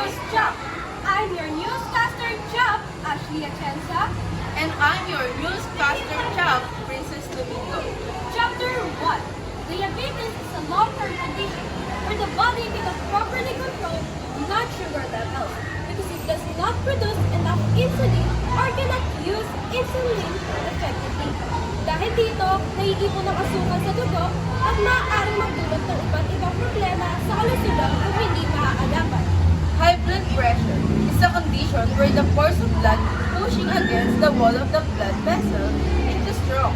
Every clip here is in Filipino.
News Chop. I'm your newscaster Chop, Ashley Atienza. And I'm your newscaster Chop, Princess Domingo. Chapter 1. Diabetes is a long-term condition where the body cannot properly control blood sugar levels because it does not produce enough insulin or cannot use insulin effectively. Dahil dito, naiipon ang asukal sa dugo at maaaring magdulot ng iba't ibang problema sa kalusugan kung hindi maaalaman. High blood pressure is a condition where the force of blood pushing against the wall of the blood vessel into strong.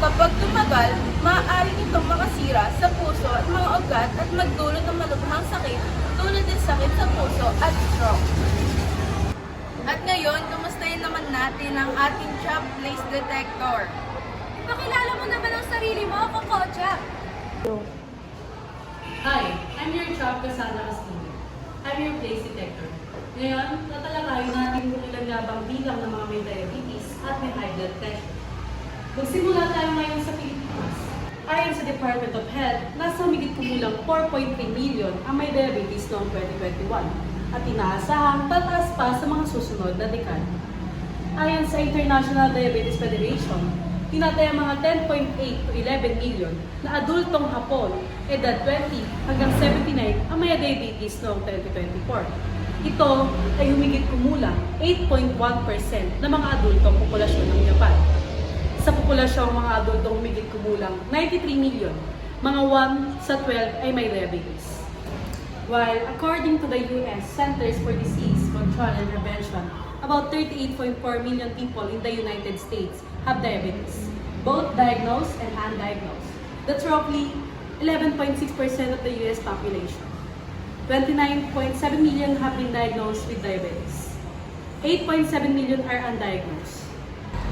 Kapag tumagal, maaaring itong makasira sa puso at mga ugat at magdulot ng malubhang sakit tulad ng sakit sa puso at stroke. At ngayon, kumustahin naman natin ang ating Chop Place Detector. Ipakilala mo naman ang sarili mo, Kokocha. Hi, I'm your Chop Cassandra Castillo. I'm your place detector. Ngayon, tatalakayin natin kung ilan nga bang bilang ng mga may diabetes at may high blood pressure. Magsimula tayo ngayon sa Pilipinas. Ayon sa Department of Health, nasa humigit kumulang 4.3 million ang may diabetes noong 2021 at inaasahang tataas pa sa mga susunod na dekada. Ayon sa International Diabetes Federation, tinataya mga 10.8 to 11 million na adultong Hapon, edad 20 hanggang 79 ang may diabetes noong 2024. Ito ay humigit kumulang 8.1% ng mga adultong populasyon ng Japan. Sa populasyong mga adultong humigit kumulang 93 million, mga 1 sa 12 ay may diabetes. While according to the US Centers for Disease Control and Prevention, about 38.4 million people in the United States have diabetes, both diagnosed and undiagnosed. That's roughly 11.6% of the US population. 29.7 million have been diagnosed with diabetes. 8.7 million are undiagnosed.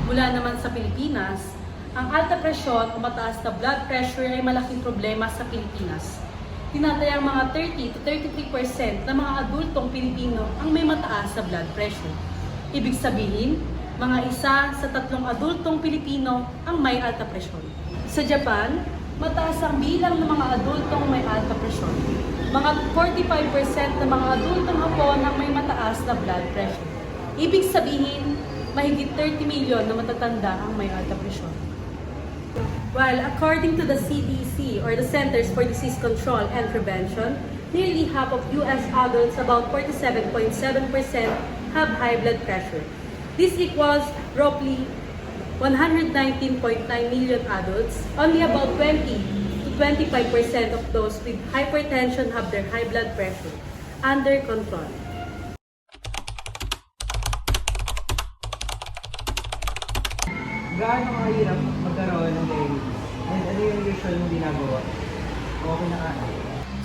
Mula naman sa Pilipinas, ang alta presyon o mataas na blood pressure ay malaking problema sa Pilipinas. Tinatayang mga 30 to 33% ng mga adultong Pilipino ang may mataas na blood pressure. Ibig sabihin, mga 1 sa 3 adultong Pilipino ang may alta presyon. Sa Japan, mataas ang bilang ng mga adultong may alta presyon. Mga 45% ng mga adultong Hapon ang may mataas na blood pressure. Ibig sabihin, mahigit 30 milyon na matatanda ang may alta presyon. While according to the CDC or the Centers for Disease Control and Prevention, nearly half of US adults, about 47.7%, have high blood pressure. This equals roughly 119.9 million adults. Only about 20 to 25% of those with hypertension have their high blood pressure under control. Gaano kahirap magkaroon ng diabetes? And ano yung usual mong ginagawa? Okay na ka.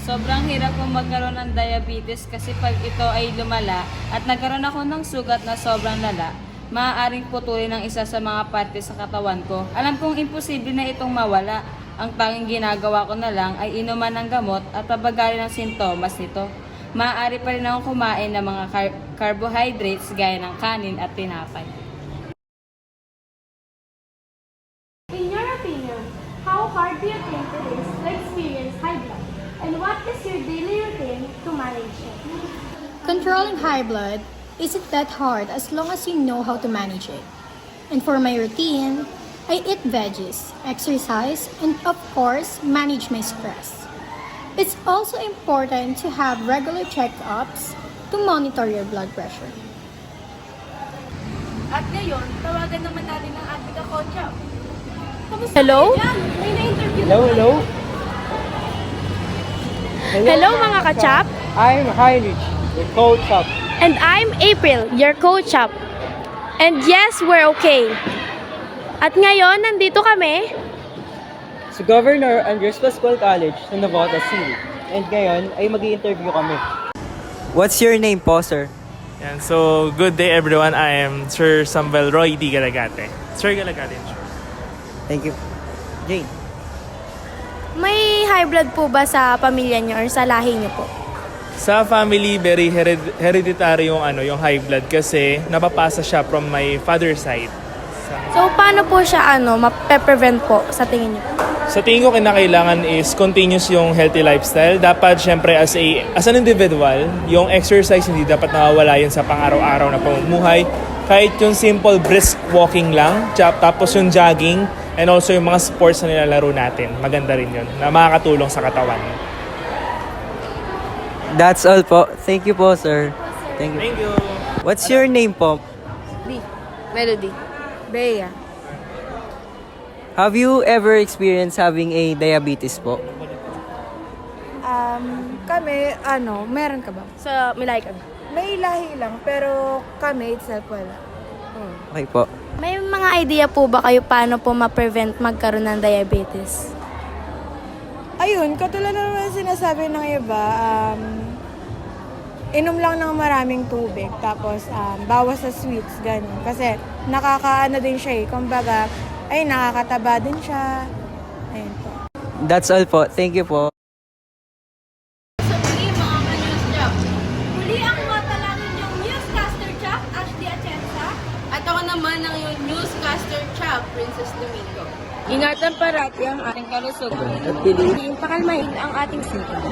Sobrang hirap kong magkaroon ng diabetes kasi pag ito ay lumala at nagkaroon ako ng sugat na sobrang lala, maaaring putulin ang isa sa mga parte sa katawan ko. Alam kong imposible na itong mawala. Ang tanging ginagawa ko na lang ay inuman ng gamot at pabagalin ang sintomas nito. Maaari pa rin akong kumain ng mga carbohydrates gaya ng kanin at tinapay. In your opinion, how hard do you think it is to experience high blood? And what is your daily routine to manage it? Controlling high blood isn't that hard as long as you know how to manage it. And for my routine, I eat veggies, exercise, and of course, manage my stress. It's also important to have regular checkups to monitor your blood pressure. At ngayon, tawagan naman natin ang ating kakocha. Hello? May na-interview Hello? Hello mga kachap! I'm Heinrich, the coach of. And I'm April, your co-chap. And yes, we're okay. At ngayon, nandito kami. Sa Governor Andres Pascual College sa Navotas City. And ngayon ay mag-i-interview kami. What's your name po, sir? Yan. So, good day everyone. I am Sir Samuel Roy D. Galagate. Sir Galagate, sure. Thank you. Jane. May high blood po ba sa pamilya niyo or sa lahi niyo po? Sa family, very hereditary yung high blood kasi napapasa siya from my father's side. So, paano po siya mape-prevent po sa tingin niyo? Sa tingin ko kinakailangan is continuous yung healthy lifestyle. Dapat syempre as an individual, yung exercise hindi dapat nawawala yun sa pang-araw-araw na pamumuhay. Kahit yung simple brisk walking lang, tapos yung jogging, and also yung mga sports na nilalaro natin. Maganda rin yun, na makakatulong sa katawan. That's all po. Thank you po, sir. Thank you. Thank you. What's your name po? Melody. Bea. Have you ever experienced having a diabetes po? Kami, meron ka ba? Sa Milay kami. May lahi lang, pero kami itself wala. Okay po. May mga idea po ba kayo paano po ma-prevent magkaroon ng diabetes? Ayun, katulad na naman sinasabi ng iba, inom lang ng maraming tubig, tapos bawas sa sweets, ganun. Kasi nakakaano din siya eh, kumbaga, ay nakakataba din siya. Ayun po. That's all po. Thank you po. Sa muli mga ka-news job. Muli ang matalangin yung newscaster Chuck, Ashley Atienza. At ako naman ang yung newscaster Chuck, Princess Domingo. Ingatan parati ang ating kalusugan. Pakalmain ang ating sikap.